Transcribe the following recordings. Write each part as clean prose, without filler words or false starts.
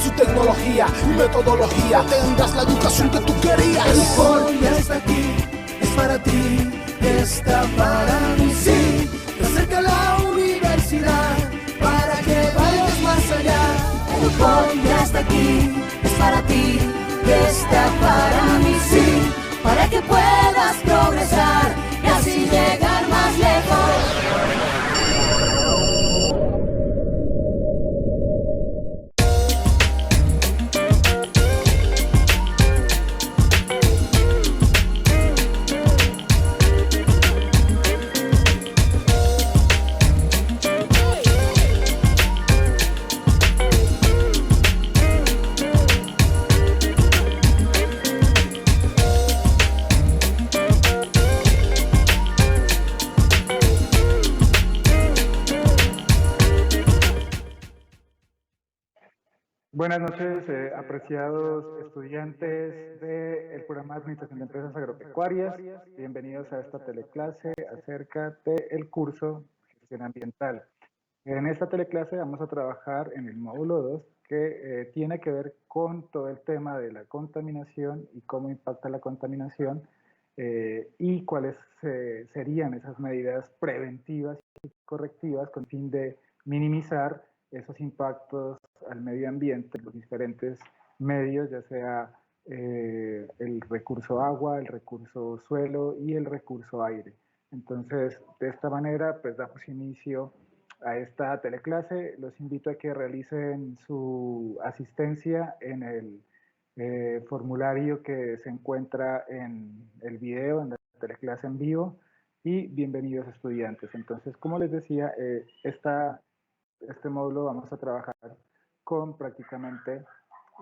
su tecnología y metodología. Tendrás la educación que tú querías. El UPOL ya está aquí, es para ti, está para mí, sí. Te acerca a la universidad para que vayas más allá. El UPOL ya está aquí, es para ti, está para mí, sí. Para que puedas progresar y así llegar más lejos. Buenas noches, apreciados estudiantes del programa de Administración de Empresas Agropecuarias. Bienvenidos a esta teleclase acerca del curso Gestión Ambiental. En esta teleclase vamos a trabajar en el módulo 2, que tiene que ver con todo el tema de la contaminación y cómo impacta la contaminación y cuáles serían esas medidas preventivas y correctivas con fin de minimizar esos impactos al medio ambiente, los diferentes medios, ya sea el recurso agua, el recurso suelo y el recurso aire. Entonces, de esta manera, pues damos inicio a esta teleclase. Los invito a que realicen su asistencia en el formulario que se encuentra en el video, en la teleclase en vivo, y bienvenidos estudiantes. Entonces, como les decía, este módulo vamos a trabajar con prácticamente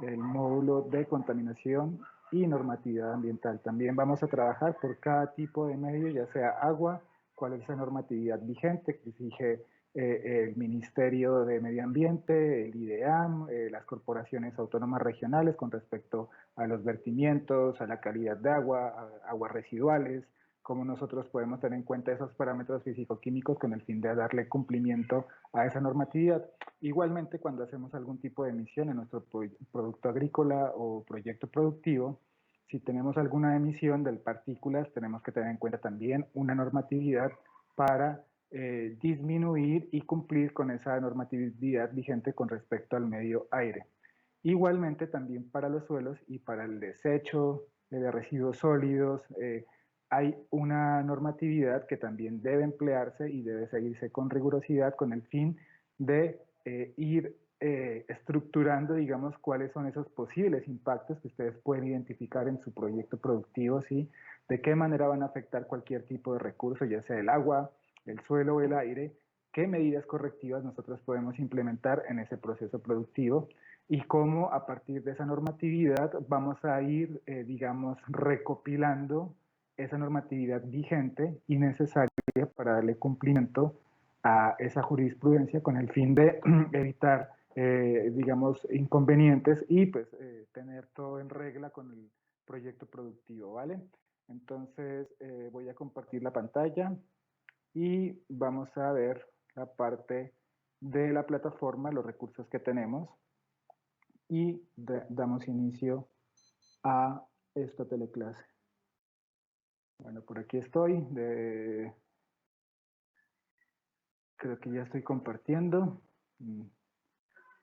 el módulo de contaminación y normatividad ambiental. También vamos a trabajar por cada tipo de medio, ya sea agua, cuál es la normatividad vigente que exige el Ministerio de Medio Ambiente, el IDEAM, las corporaciones autónomas regionales con respecto a los vertimientos, a la calidad de agua, a aguas residuales, cómo nosotros podemos tener en cuenta esos parámetros físico-químicos con el fin de darle cumplimiento a esa normatividad. Igualmente, cuando hacemos algún tipo de emisión en nuestro producto agrícola o proyecto productivo, si tenemos alguna emisión de partículas, tenemos que tener en cuenta también una normatividad para disminuir y cumplir con esa normatividad vigente con respecto al medio aire. Igualmente también para los suelos y para el desecho de residuos sólidos, hay una normatividad que también debe emplearse y debe seguirse con rigurosidad con el fin de ir estructurando, digamos, cuáles son esos posibles impactos que ustedes pueden identificar en su proyecto productivo, ¿sí? De qué manera van a afectar cualquier tipo de recurso, ya sea el agua, el suelo o el aire, qué medidas correctivas nosotros podemos implementar en ese proceso productivo y cómo a partir de esa normatividad vamos a ir, digamos, recopilando esa normatividad vigente y necesaria para darle cumplimiento a esa jurisprudencia con el fin de evitar, digamos, inconvenientes y pues tener todo en regla con el proyecto productivo, ¿vale? Entonces voy a compartir la pantalla y vamos a ver la parte de la plataforma, los recursos que tenemos y damos inicio a esta teleclase. Bueno, por aquí estoy, creo que ya estoy compartiendo.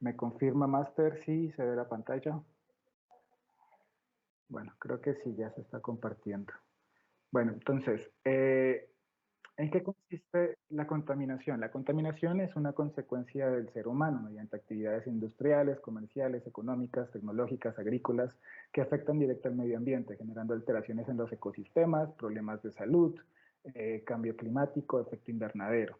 ¿Me confirma Master si se ve la pantalla? Bueno, creo que sí, ya se está compartiendo. Bueno, entonces, ¿en qué consiste la contaminación? La contaminación es una consecuencia del ser humano mediante actividades industriales, comerciales, económicas, tecnológicas, agrícolas, que afectan directo al medio ambiente, generando alteraciones en los ecosistemas, problemas de salud, cambio climático, efecto invernadero.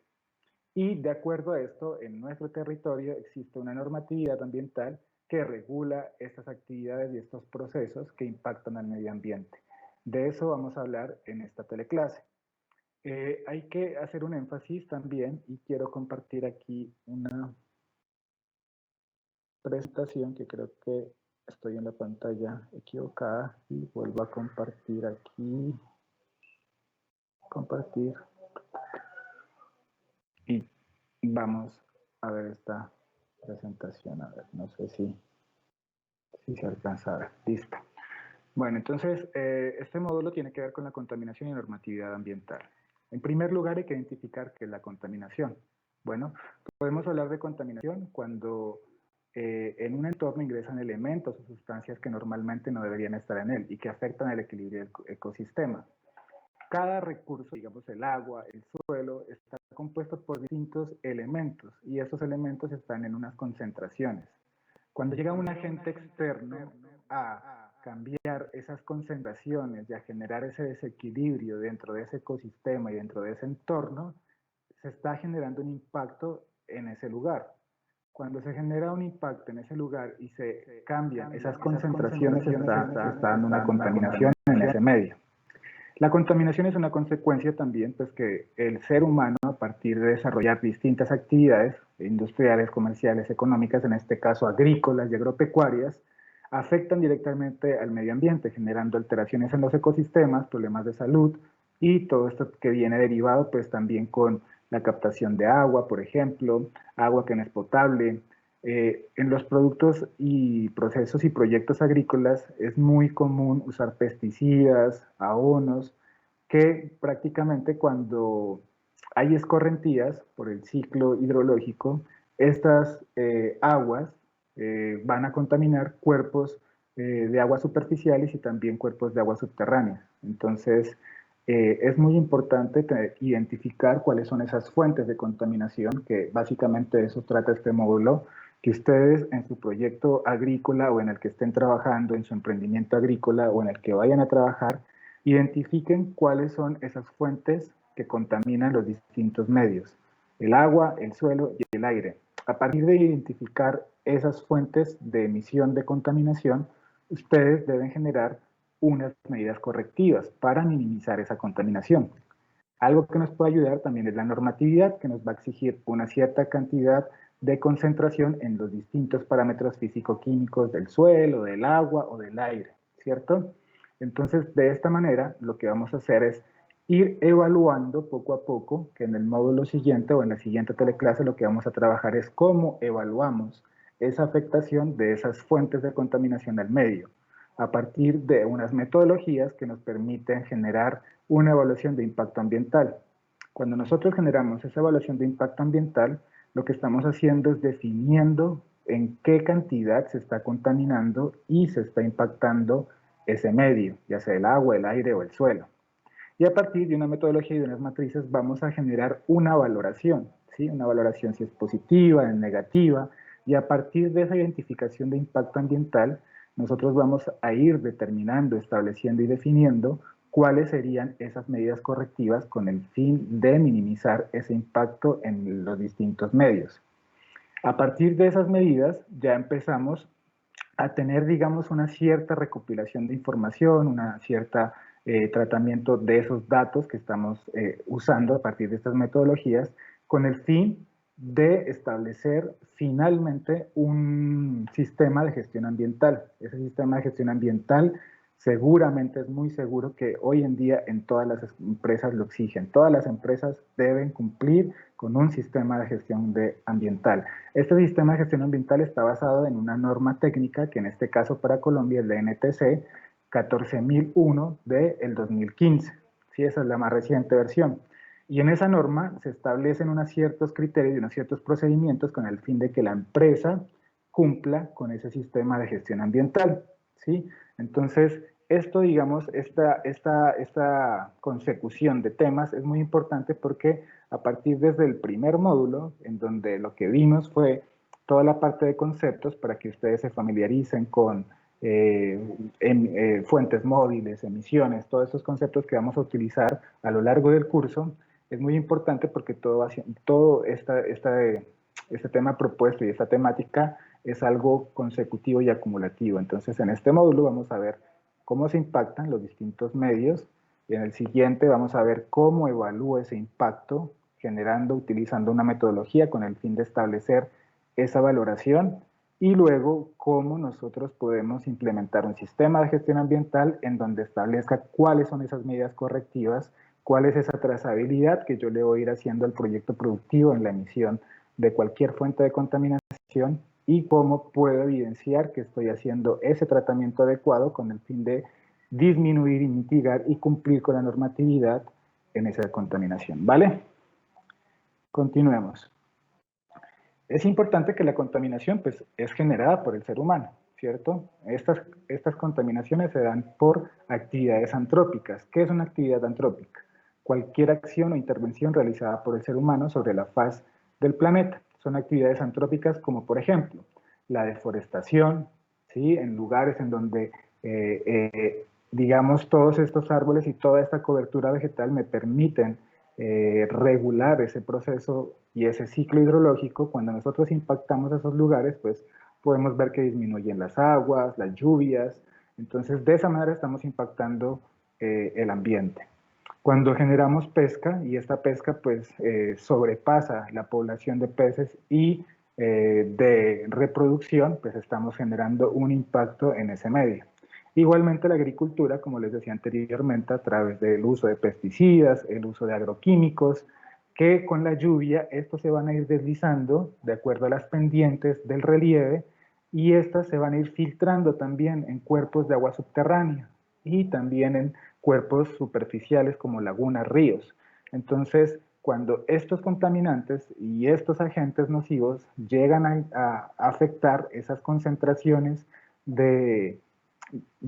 Y de acuerdo a esto, en nuestro territorio existe una normatividad ambiental que regula estas actividades y estos procesos que impactan al medio ambiente. De eso vamos a hablar en esta teleclase. Hay que hacer un énfasis también y quiero compartir aquí una presentación que creo que estoy en la pantalla equivocada y vuelvo a compartir aquí, compartir y vamos a ver esta presentación. A ver, no sé si si se alcanza a ver. Listo. Bueno, entonces, este módulo tiene que ver con la contaminación y normatividad ambiental. En primer lugar, hay que identificar qué es la contaminación. Bueno, podemos hablar de contaminación cuando en un entorno ingresan elementos o sustancias que normalmente no deberían estar en él y que afectan el equilibrio del ecosistema. Cada recurso, digamos el agua, el suelo, está compuesto por distintos elementos y esos elementos están en unas concentraciones. Cuando llega un agente externo a cambiar esas concentraciones y a generar ese desequilibrio dentro de ese ecosistema y dentro de ese entorno, se está generando un impacto en ese lugar. Cuando se genera un impacto en ese lugar y se cambian esas concentraciones, se está dando una contaminación en ese medio. La contaminación es una consecuencia también, pues que el ser humano, a partir de desarrollar distintas actividades industriales, comerciales, económicas, en este caso agrícolas y agropecuarias, afectan directamente al medio ambiente, generando alteraciones en los ecosistemas, problemas de salud y todo esto que viene derivado pues también con la captación de agua, por ejemplo, agua que no es potable. En los productos y procesos y proyectos agrícolas es muy común usar pesticidas, abonos, que prácticamente cuando hay escorrentías por el ciclo hidrológico, estas aguas van a contaminar cuerpos de aguas superficiales y también cuerpos de aguas subterráneas. Entonces, es muy importante identificar cuáles son esas fuentes de contaminación, que básicamente de eso trata este módulo, que ustedes en su proyecto agrícola o en el que estén trabajando, en su emprendimiento agrícola o en el que vayan a trabajar, identifiquen cuáles son esas fuentes que contaminan los distintos medios, el agua, el suelo y el aire. A partir de identificar esas fuentes de emisión de contaminación, ustedes deben generar unas medidas correctivas para minimizar esa contaminación. Algo que nos puede ayudar también es la normatividad, que nos va a exigir una cierta cantidad de concentración en los distintos parámetros físico-químicos del suelo, del agua o del aire, ¿cierto? Entonces, de esta manera, lo que vamos a hacer es ir evaluando poco a poco, que en el módulo siguiente o en la siguiente teleclase lo que vamos a trabajar es cómo evaluamos esa afectación de esas fuentes de contaminación al medio, a partir de unas metodologías que nos permiten generar una evaluación de impacto ambiental. Cuando nosotros generamos esa evaluación de impacto ambiental, lo que estamos haciendo es definiendo en qué cantidad se está contaminando y se está impactando ese medio, ya sea el agua, el aire o el suelo. Y a partir de una metodología y de unas matrices vamos a generar una valoración, ¿sí? Una valoración si es positiva, es negativa, y a partir de esa identificación de impacto ambiental, nosotros vamos a ir determinando, estableciendo y definiendo cuáles serían esas medidas correctivas con el fin de minimizar ese impacto en los distintos medios. A partir de esas medidas ya empezamos a tener, digamos, una cierta recopilación de información, una cierta tratamiento de esos datos que estamos usando a partir de estas metodologías, con el fin de establecer finalmente un sistema de gestión ambiental. Ese sistema de gestión ambiental seguramente es muy seguro que hoy en día en todas las empresas lo exigen. Todas las empresas deben cumplir con un sistema de gestión ambiental. Este sistema de gestión ambiental está basado en una norma técnica que en este caso para Colombia es la NTC 14001 del 2015. Sí, esa es la más reciente versión. Y en esa norma se establecen unos ciertos criterios y unos ciertos procedimientos con el fin de que la empresa cumpla con ese sistema de gestión ambiental. ¿Sí? Entonces, esto, digamos, esta consecución de temas es muy importante porque a partir desde el primer módulo, en donde lo que vimos fue toda la parte de conceptos para que ustedes se familiaricen con fuentes móviles, emisiones, todos esos conceptos que vamos a utilizar a lo largo del curso, es muy importante porque todo este tema propuesto y esta temática es algo consecutivo y acumulativo. Entonces, en este módulo vamos a ver cómo se impactan los distintos medios y en el siguiente vamos a ver cómo evalúa ese impacto utilizando una metodología con el fin de establecer esa valoración y luego cómo nosotros podemos implementar un sistema de gestión ambiental en donde establezca cuáles son esas medidas correctivas, cuál es esa trazabilidad que yo le voy a ir haciendo al proyecto productivo en la emisión de cualquier fuente de contaminación y cómo puedo evidenciar que estoy haciendo ese tratamiento adecuado con el fin de disminuir y mitigar y cumplir con la normatividad en esa contaminación, ¿vale? Continuemos. Es importante que la contaminación pues, es generada por el ser humano, ¿cierto? Estas contaminaciones se dan por actividades antrópicas. ¿Qué es una actividad antrópica? Cualquier acción o intervención realizada por el ser humano sobre la faz del planeta. Son actividades antrópicas como, por ejemplo, la deforestación, ¿sí? En lugares en donde, digamos, todos estos árboles y toda esta cobertura vegetal me permiten regular ese proceso y ese ciclo hidrológico. Cuando nosotros impactamos esos lugares, pues podemos ver que disminuyen las aguas, las lluvias. Entonces, de esa manera estamos impactando el ambiente. Cuando generamos pesca, y esta pesca pues sobrepasa la población de peces y de reproducción, pues estamos generando un impacto en ese medio. Igualmente la agricultura, como les decía anteriormente, a través del uso de pesticidas, el uso de agroquímicos, que con la lluvia estos se van a ir deslizando de acuerdo a las pendientes del relieve y estas se van a ir filtrando también en cuerpos de agua subterránea y también en cuerpos superficiales como lagunas, ríos. Entonces, cuando estos contaminantes y estos agentes nocivos llegan a afectar esas concentraciones de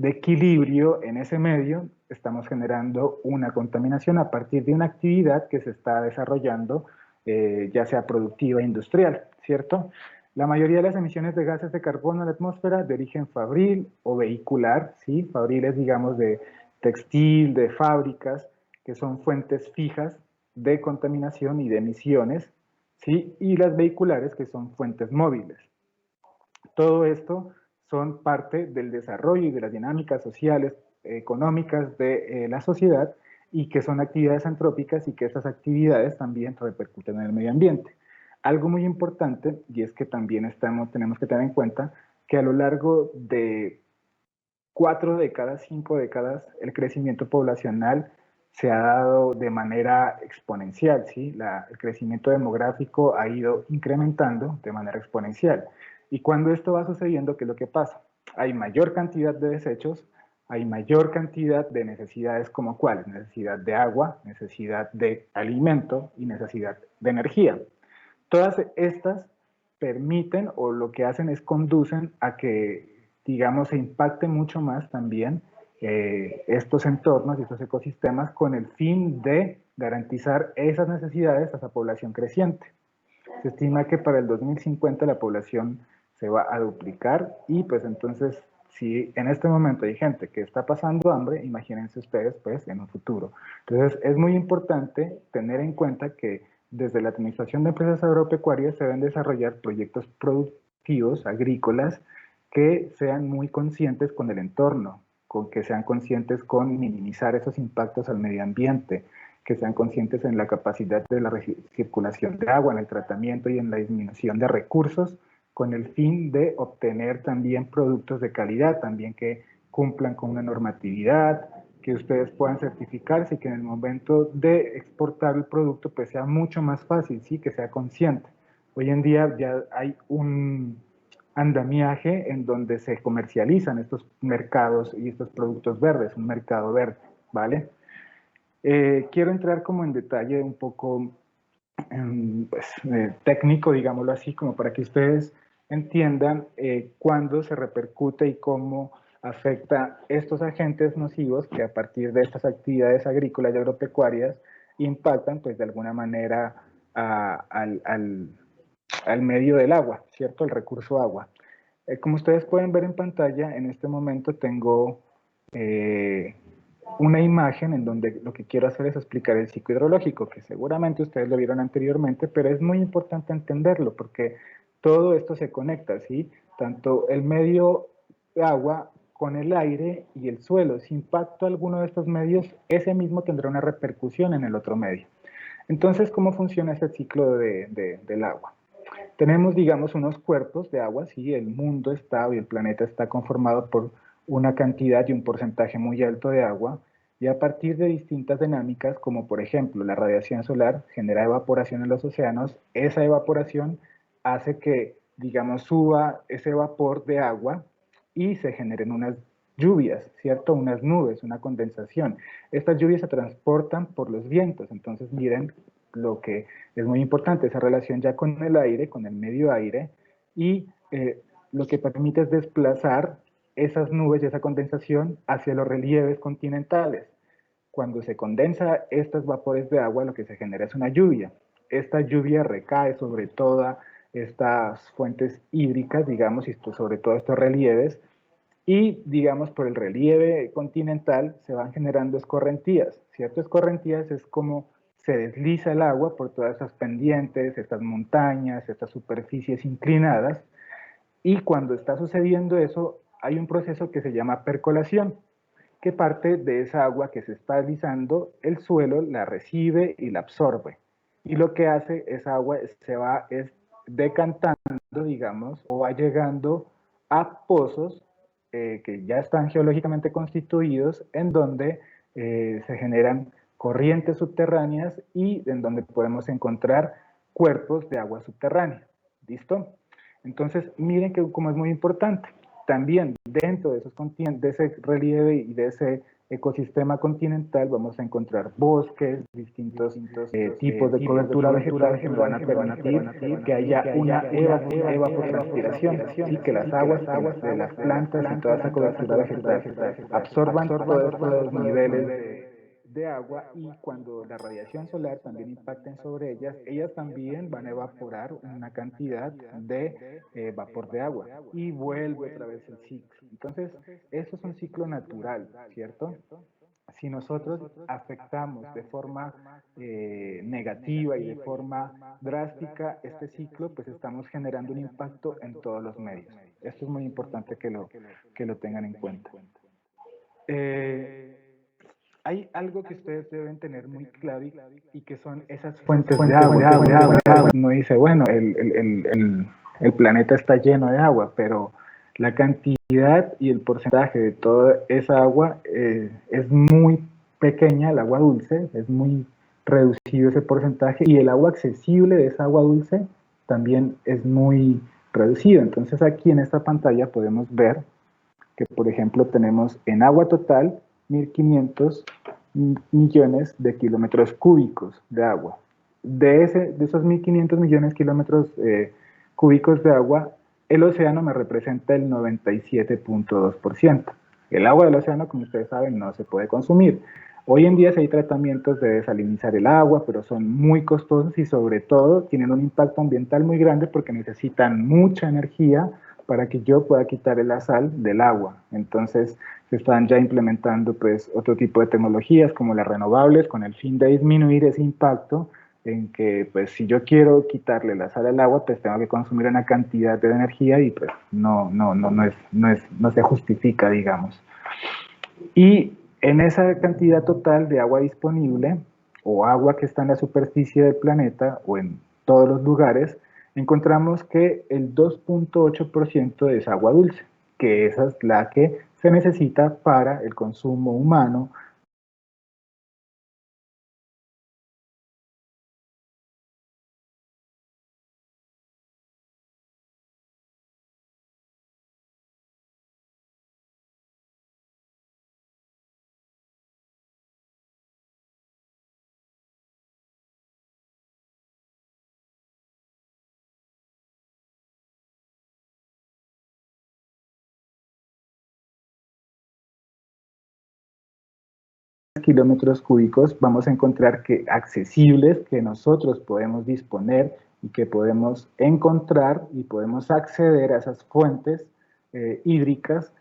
equilibrio en ese medio, estamos generando una contaminación a partir de una actividad que se está desarrollando, ya sea productiva e industrial, ¿cierto? La mayoría de las emisiones de gases de carbono a la atmósfera de origen fabril o vehicular, ¿sí? Fabriles, digamos, de textil, de fábricas, que son fuentes fijas de contaminación y de emisiones, ¿sí? Y las vehiculares, que son fuentes móviles. Todo esto son parte del desarrollo y de las dinámicas sociales, económicas de la sociedad y que son actividades antrópicas y que esas actividades también repercuten en el medio ambiente. Algo muy importante, y es que también tenemos que tener en cuenta que a lo largo de 4 décadas, 5 décadas, el crecimiento poblacional se ha dado de manera exponencial, ¿sí? El crecimiento demográfico ha ido incrementando de manera exponencial. Y cuando esto va sucediendo, ¿qué es lo que pasa? Hay mayor cantidad de desechos, hay mayor cantidad de necesidades como cuáles, necesidad de agua, necesidad de alimento y necesidad de energía. Todas estas permiten o lo que hacen es conducen a que, digamos, se impacte mucho más también estos entornos y estos ecosistemas con el fin de garantizar esas necesidades a esa población creciente. Se estima que para el 2050 la población se va a duplicar y pues entonces si en este momento hay gente que está pasando hambre, imagínense ustedes pues en un futuro. Entonces es muy importante tener en cuenta que desde la Administración de Empresas Agropecuarias se deben desarrollar proyectos productivos, agrícolas, que sean muy conscientes con el entorno, con que sean conscientes con minimizar esos impactos al medio ambiente, que sean conscientes en la capacidad de la circulación de agua, en el tratamiento y en la disminución de recursos, con el fin de obtener también productos de calidad, también que cumplan con una normatividad, que ustedes puedan certificarse y que en el momento de exportar el producto pues sea mucho más fácil, ¿sí? Que sea consciente. Hoy en día ya hay un andamiaje en donde se comercializan estos mercados y estos productos verdes, un mercado verde, ¿vale? Quiero entrar como en detalle un poco pues, técnico, digámoslo así, como para que ustedes entiendan cuándo se repercute y cómo afecta estos agentes nocivos que a partir de estas actividades agrícolas y agropecuarias impactan pues de alguna manera al medio del agua, ¿cierto? El recurso agua. Como ustedes pueden ver en pantalla, en este momento tengo una imagen en donde lo que quiero hacer es explicar el ciclo hidrológico, que seguramente ustedes lo vieron anteriormente, pero es muy importante entenderlo porque todo esto se conecta, ¿sí? Tanto el medio de agua con el aire y el suelo. Si impacto alguno de estos medios, ese mismo tendrá una repercusión en el otro medio. Entonces, ¿cómo funciona ese ciclo del agua? Tenemos, digamos, unos cuerpos de agua, sí, el mundo está, y el planeta está conformado por una cantidad y un porcentaje muy alto de agua, y a partir de distintas dinámicas, como por ejemplo la radiación solar genera evaporación en los océanos, esa evaporación hace que digamos, suba ese vapor de agua y se generen unas lluvias, ¿cierto? Unas nubes, una condensación. Estas lluvias se transportan por los vientos, entonces miren lo que es muy importante, esa relación ya con el aire, con el medio aire, y lo que permite es desplazar esas nubes y esa condensación hacia los relieves continentales. Cuando se condensa estos vapores de agua, lo que se genera es una lluvia. Esta lluvia recae sobre todas estas fuentes hídricas, digamos, y sobre todo estos relieves, y, digamos, por el relieve continental se van generando escorrentías, ¿cierto? Escorrentías es como se desliza el agua por todas estas pendientes, estas montañas, estas superficies inclinadas, y cuando está sucediendo eso, hay un proceso que se llama percolación, que parte de esa agua que se está deslizando, el suelo la recibe y la absorbe. Y lo que hace esa agua se va es decantando, digamos, o va llegando a pozos que ya están geológicamente constituidos, en donde se generan corrientes subterráneas y en donde podemos encontrar cuerpos de agua subterránea. ¿Listo? Entonces, miren que como es muy importante. También dentro de, de ese relieve y de ese ecosistema continental vamos a encontrar bosques, distintos tipos de cobertura vegetal que van a permitir que haya una evapotranspiración, y que las aguas de las plantas y toda esa cobertura vegetal absorban todos estos niveles de agua, y cuando la radiación solar también impacten sobre ellas, ellas también van a evaporar una cantidad de vapor de agua y vuelve otra vez el ciclo. Entonces, eso es un ciclo natural, ¿cierto? Si nosotros afectamos de forma negativa y de forma drástica este ciclo, pues estamos generando un impacto en todos los medios. Esto es muy importante que lo tengan en cuenta. Hay algo que ustedes deben tener muy claro, y que son esas fuentes de agua. Uno dice, bueno, el planeta está lleno de agua, pero la cantidad y el porcentaje de toda esa agua es muy pequeña, el agua dulce, es muy reducido ese porcentaje, y el agua accesible de esa agua dulce también es muy reducido. Entonces aquí en esta pantalla podemos ver que, por ejemplo, tenemos en agua total 1.500 millones de kilómetros cúbicos de agua. De esos 1.500 millones de kilómetros cúbicos de agua, el océano me representa el 97.2%. El agua del océano, como ustedes saben, no se puede consumir. Hoy en día sí hay tratamientos de desalinizar el agua, pero son muy costosos y sobre todo tienen un impacto ambiental muy grande porque necesitan mucha energía para que yo pueda quitar la sal del agua. Entonces se están ya implementando pues otro tipo de tecnologías como las renovables, con el fin de disminuir ese impacto en que pues si yo quiero quitarle la sal al agua, pues tengo que consumir una cantidad de energía y pues no se justifica, digamos. Y en esa cantidad total de agua disponible, o agua que está en la superficie del planeta o en todos los lugares, encontramos que el 2.8% es agua dulce, que esa es la que se necesita para el consumo humano. Kilómetros cúbicos, vamos a encontrar que accesibles, que nosotros podemos disponer y que podemos encontrar y podemos acceder a esas fuentes hídricas,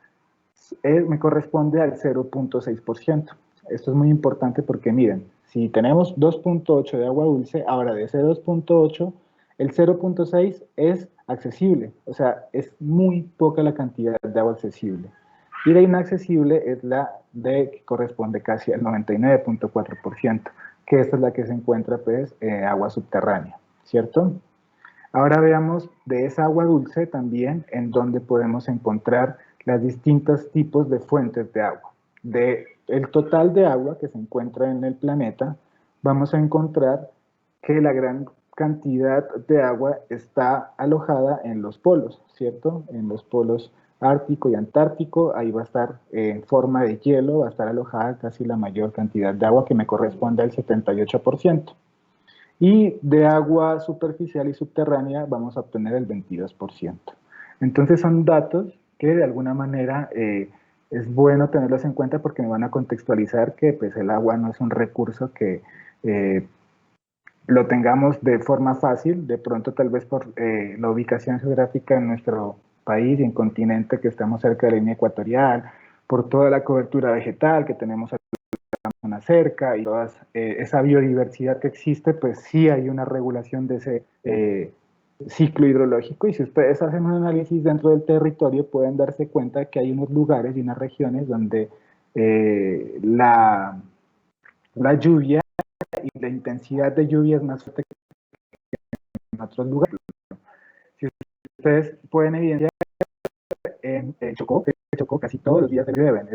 me corresponde al 0.6%. Esto es muy importante porque miren, si tenemos 2.8 de agua dulce, ahora de ese 2.8, el 0.6 es accesible, o sea, es muy poca la cantidad de agua accesible. Y la inaccesible es la de que corresponde casi al 99.4%, que esta es la que se encuentra pues agua subterránea, ¿cierto? Ahora veamos de esa agua dulce también en donde podemos encontrar los distintos tipos de fuentes de agua. De el total de agua que se encuentra en el planeta, vamos a encontrar que la gran cantidad de agua está alojada en los polos, ¿cierto? En los polos ártico y antártico, ahí va a estar en forma de hielo, va a estar alojada casi la mayor cantidad de agua que me corresponde al 78%. Y de agua superficial y subterránea vamos a obtener el 22%. Entonces son datos que de alguna manera es bueno tenerlos en cuenta porque me van a contextualizar que pues, el agua no es un recurso que eh, lo tengamos de forma fácil, de pronto tal vez por la ubicación geográfica en nuestro país y en continente que estamos cerca de la línea ecuatorial, por toda la cobertura vegetal que tenemos una cerca y toda esa biodiversidad que existe, pues sí hay una regulación de ese ciclo hidrológico y si ustedes hacen un análisis dentro del territorio pueden darse cuenta que hay unos lugares y unas regiones donde la lluvia y la intensidad de lluvia es más fuerte que en otros lugares. Si ustedes pueden evidenciar Chocó casi todos los días llueven,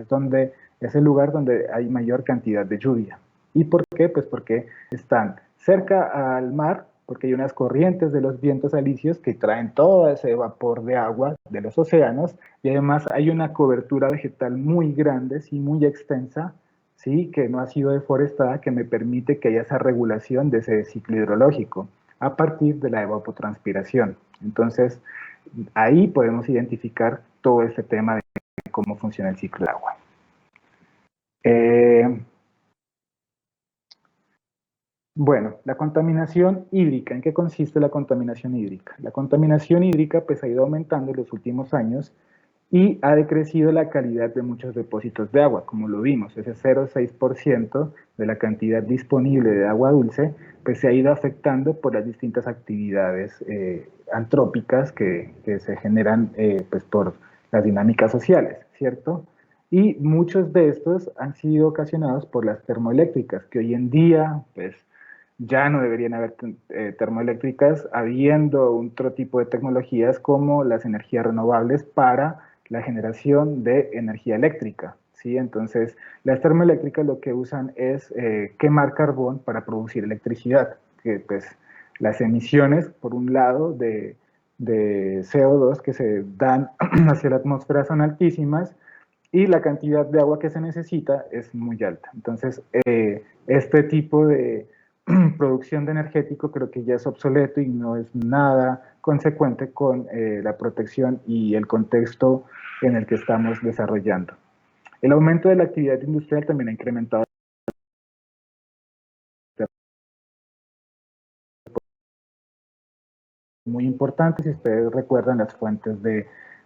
es el lugar donde hay mayor cantidad de lluvia. ¿Y por qué? Pues porque están cerca al mar, porque hay unas corrientes de los vientos alisios que traen todo ese vapor de agua de los océanos y además hay una cobertura vegetal muy grande, sí, muy extensa, sí, que no ha sido deforestada, que me permite que haya esa regulación de ese ciclo hidrológico a partir de la evapotranspiración. Entonces, ahí podemos identificar todo este tema de cómo funciona el ciclo del agua. Bueno, la contaminación hídrica. ¿En qué consiste la contaminación hídrica? La contaminación hídrica pues, ha ido aumentando en los últimos años y ha decrecido la calidad de muchos depósitos de agua, como lo vimos, ese 0,6% de la cantidad disponible de agua dulce, pues se ha ido afectando por las distintas actividades antrópicas que se generan pues por las dinámicas sociales, ¿cierto? Y muchos de estos han sido ocasionados por las termoeléctricas, que hoy en día, pues, ya no deberían haber termoeléctricas, habiendo otro tipo de tecnologías como las energías renovables para la generación de energía eléctrica, ¿sí? Entonces, las termoeléctricas lo que usan es quemar carbón para producir electricidad, que pues las emisiones, por un lado, de CO2 que se dan hacia la atmósfera son altísimas y la cantidad de agua que se necesita es muy alta. Entonces, este tipo de producción de energético creo que ya es obsoleto y no es nada consecuente con la protección y el contexto en el que estamos desarrollando. El aumento de la actividad industrial también ha incrementado muy importante si ustedes recuerdan las fuentes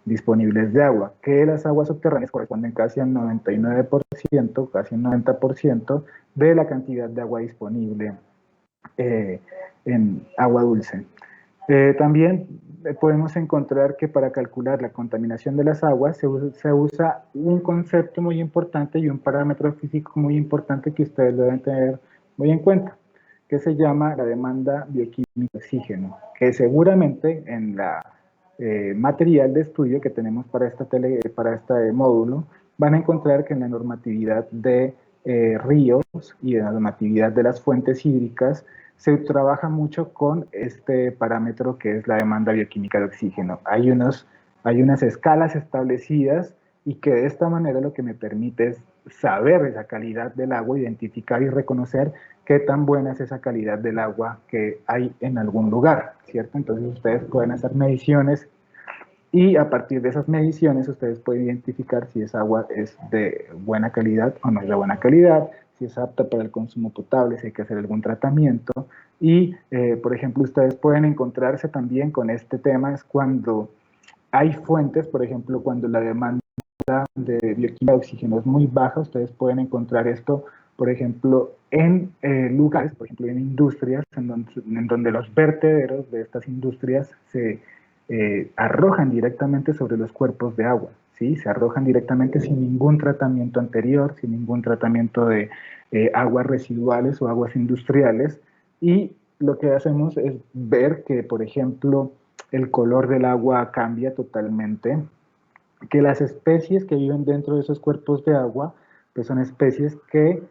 disponibles de agua, que las aguas subterráneas corresponden casi al 99%, casi un 90% de la cantidad de agua disponible en agua dulce. También podemos encontrar que para calcular la contaminación de las aguas se usa un concepto muy importante y un parámetro físico muy importante que ustedes deben tener muy en cuenta, que se llama la demanda bioquímica de oxígeno, que seguramente en la material de estudio que tenemos para este módulo van a encontrar que en la normatividad de ríos y en la normatividad de las fuentes hídricas se trabaja mucho con este parámetro que es la demanda bioquímica de oxígeno. Hay unas escalas establecidas y que de esta manera lo que me permite es saber esa calidad del agua, identificar y reconocer qué tan buena es esa calidad del agua que hay en algún lugar, ¿cierto? Entonces ustedes pueden hacer mediciones y a partir de esas mediciones ustedes pueden identificar si esa agua es de buena calidad o no es de buena calidad, si es apta para el consumo potable, si hay que hacer algún tratamiento. Y, por ejemplo, ustedes pueden encontrarse también con este tema, es cuando hay fuentes, por ejemplo, cuando la demanda de bioquímica de oxígeno es muy baja, ustedes pueden encontrar esto, por ejemplo, en lugares, por ejemplo, en industrias, en donde los vertederos de estas industrias se arrojan directamente sobre los cuerpos de agua, ¿sí? Se arrojan directamente sin ningún tratamiento anterior, sin ningún tratamiento de aguas residuales o aguas industriales, y lo que hacemos es ver que, por ejemplo, el color del agua cambia totalmente, que las especies que viven dentro de esos cuerpos de agua, pues son especies que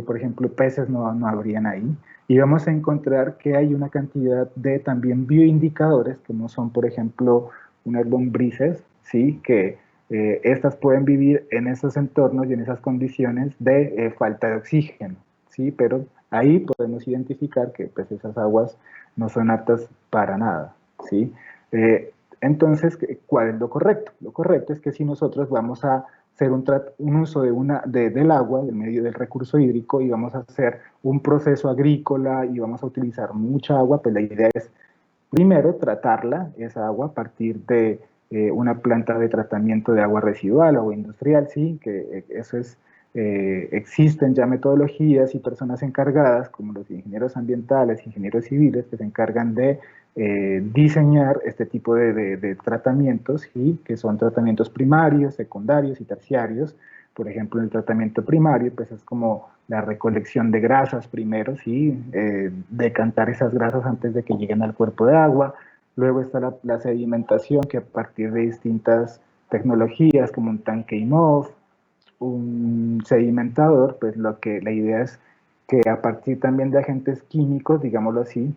por ejemplo, peces no habrían ahí, y vamos a encontrar que hay una cantidad de también bioindicadores, como son, por ejemplo, unas lombrices, ¿sí? Que estas pueden vivir en esos entornos y en esas condiciones de falta de oxígeno, ¿sí? Pero ahí podemos identificar que pues, esas aguas no son aptas para nada, ¿sí? Entonces, ¿cuál es lo correcto? Lo correcto es que si nosotros vamos a hacer un uso del agua, del medio del recurso hídrico, y vamos a hacer un proceso agrícola y vamos a utilizar mucha agua, pues la idea es primero tratarla, esa agua, a partir de una planta de tratamiento de agua residual o industrial, sí, que eso es, existen ya metodologías y personas encargadas, como los ingenieros ambientales, ingenieros civiles, que se encargan de diseñar este tipo de tratamientos, y que son tratamientos primarios, secundarios y terciarios. Por ejemplo, el tratamiento primario, pues es como la recolección de grasas primero, ¿sí? Decantar esas grasas antes de que lleguen al cuerpo de agua. Luego está la sedimentación, que a partir de distintas tecnologías, como un tanque IMOV, un sedimentador, pues la idea es que a partir también de agentes químicos, digámoslo así,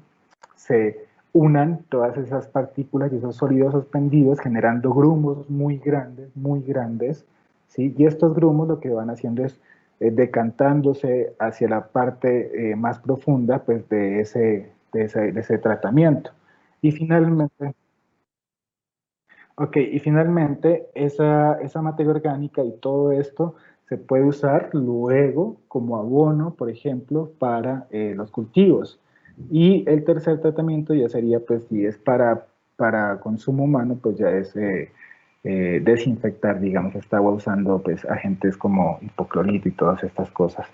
se unan todas esas partículas y esos sólidos suspendidos generando grumos muy grandes, ¿sí? Y estos grumos lo que van haciendo es decantándose hacia la parte más profunda pues, de ese tratamiento. Y finalmente, y finalmente esa materia orgánica y todo esto se puede usar luego como abono, por ejemplo, para los cultivos. Y el tercer tratamiento ya sería, pues, si es para consumo humano, pues ya es desinfectar, digamos, esta agua usando pues, agentes como hipoclorito y todas estas cosas.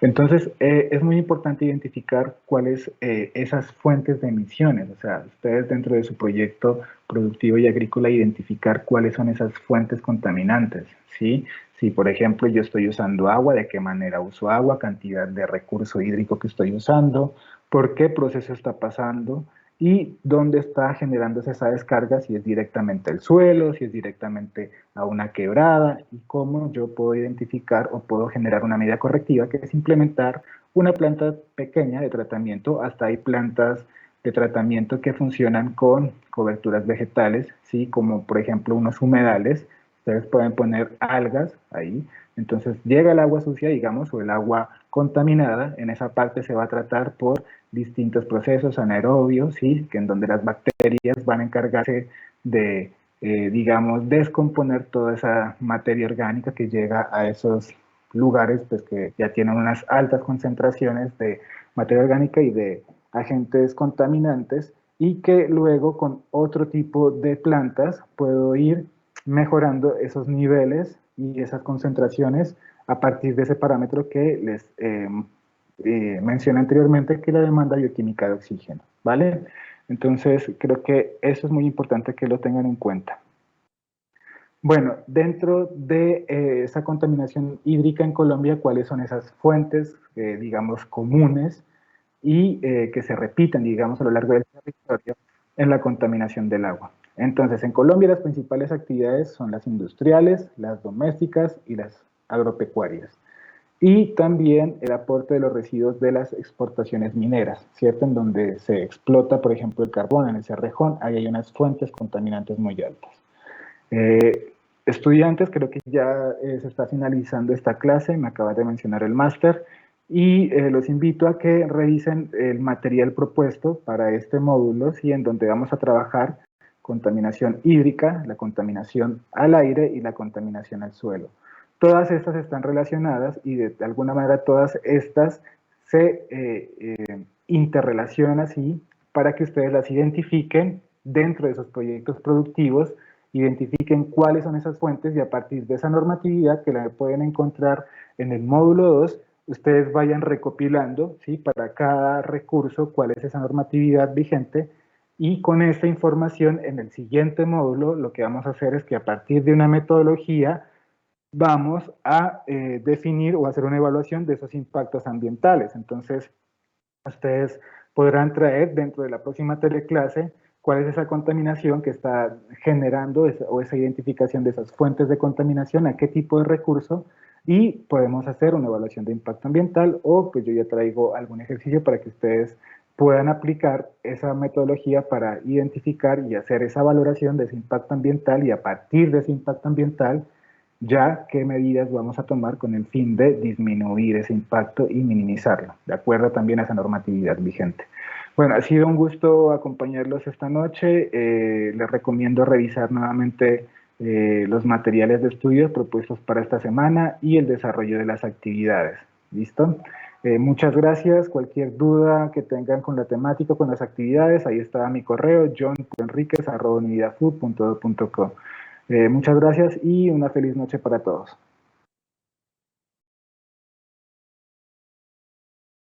Entonces, es muy importante identificar cuáles esas fuentes de emisiones, o sea, ustedes dentro de su proyecto productivo y agrícola identificar cuáles son esas fuentes contaminantes, ¿sí? Si, por ejemplo, yo estoy usando agua, de qué manera uso agua, cantidad de recurso hídrico que estoy usando, por qué proceso está pasando y dónde está generándose esa descarga, si es directamente al suelo, si es directamente a una quebrada, y cómo yo puedo identificar o puedo generar una medida correctiva, que es implementar una planta pequeña de tratamiento. Hasta hay plantas de tratamiento que funcionan con coberturas vegetales, ¿sí? Como por ejemplo unos humedales. Ustedes pueden poner algas ahí, entonces llega el agua sucia, digamos, o el agua contaminada, en esa parte se va a tratar por distintos procesos anaerobios, ¿sí? Que en donde las bacterias van a encargarse de, digamos, descomponer toda esa materia orgánica que llega a esos lugares pues, que ya tienen unas altas concentraciones de materia orgánica y de agentes contaminantes, y que luego con otro tipo de plantas puedo ir mejorando esos niveles y esas concentraciones a partir de ese parámetro que les mencioné anteriormente, que es la demanda bioquímica de oxígeno, ¿vale? Entonces, creo que eso es muy importante que lo tengan en cuenta. Bueno, dentro de esa contaminación hídrica en Colombia, ¿cuáles son esas fuentes, digamos, comunes y que se repiten, digamos, a lo largo del territorio en la contaminación del agua? Entonces, en Colombia las principales actividades son las industriales, las domésticas y las agropecuarias. Y también el aporte de los residuos de las exportaciones mineras, ¿cierto? En donde se explota, por ejemplo, el carbón en el Cerrejón, ahí hay unas fuentes contaminantes muy altas. Estudiantes, creo que ya se está finalizando esta clase, me acabas de mencionar el máster, y los invito a que revisen el material propuesto para este módulo, ¿sí? En donde vamos a trabajar contaminación hídrica, la contaminación al aire y la contaminación al suelo. Todas estas están relacionadas y de alguna manera todas estas se interrelacionan así para que ustedes las identifiquen dentro de esos proyectos productivos, identifiquen cuáles son esas fuentes y a partir de esa normatividad que la pueden encontrar en el módulo 2, ustedes vayan recopilando, ¿sí? Para cada recurso cuál es esa normatividad vigente, y con esta información en el siguiente módulo lo que vamos a hacer es que a partir de una metodología vamos a definir o hacer una evaluación de esos impactos ambientales. Entonces, ustedes podrán traer dentro de la próxima teleclase cuál es esa contaminación que está generando o esa identificación de esas fuentes de contaminación, a qué tipo de recurso, y podemos hacer una evaluación de impacto ambiental, o pues yo ya traigo algún ejercicio para que ustedes puedan aplicar esa metodología para identificar y hacer esa valoración de ese impacto ambiental, y a partir de ese impacto ambiental ya qué medidas vamos a tomar con el fin de disminuir ese impacto y minimizarlo, de acuerdo también a esa normatividad vigente. Bueno, ha sido un gusto acompañarlos esta noche. Les recomiendo revisar nuevamente los materiales de estudio propuestos para esta semana y el desarrollo de las actividades. ¿Listo? Muchas gracias. Cualquier duda que tengan con la temática, con las actividades, ahí está mi correo, john.enriquez@unividafood.edu.co. Muchas gracias y una feliz noche para todos.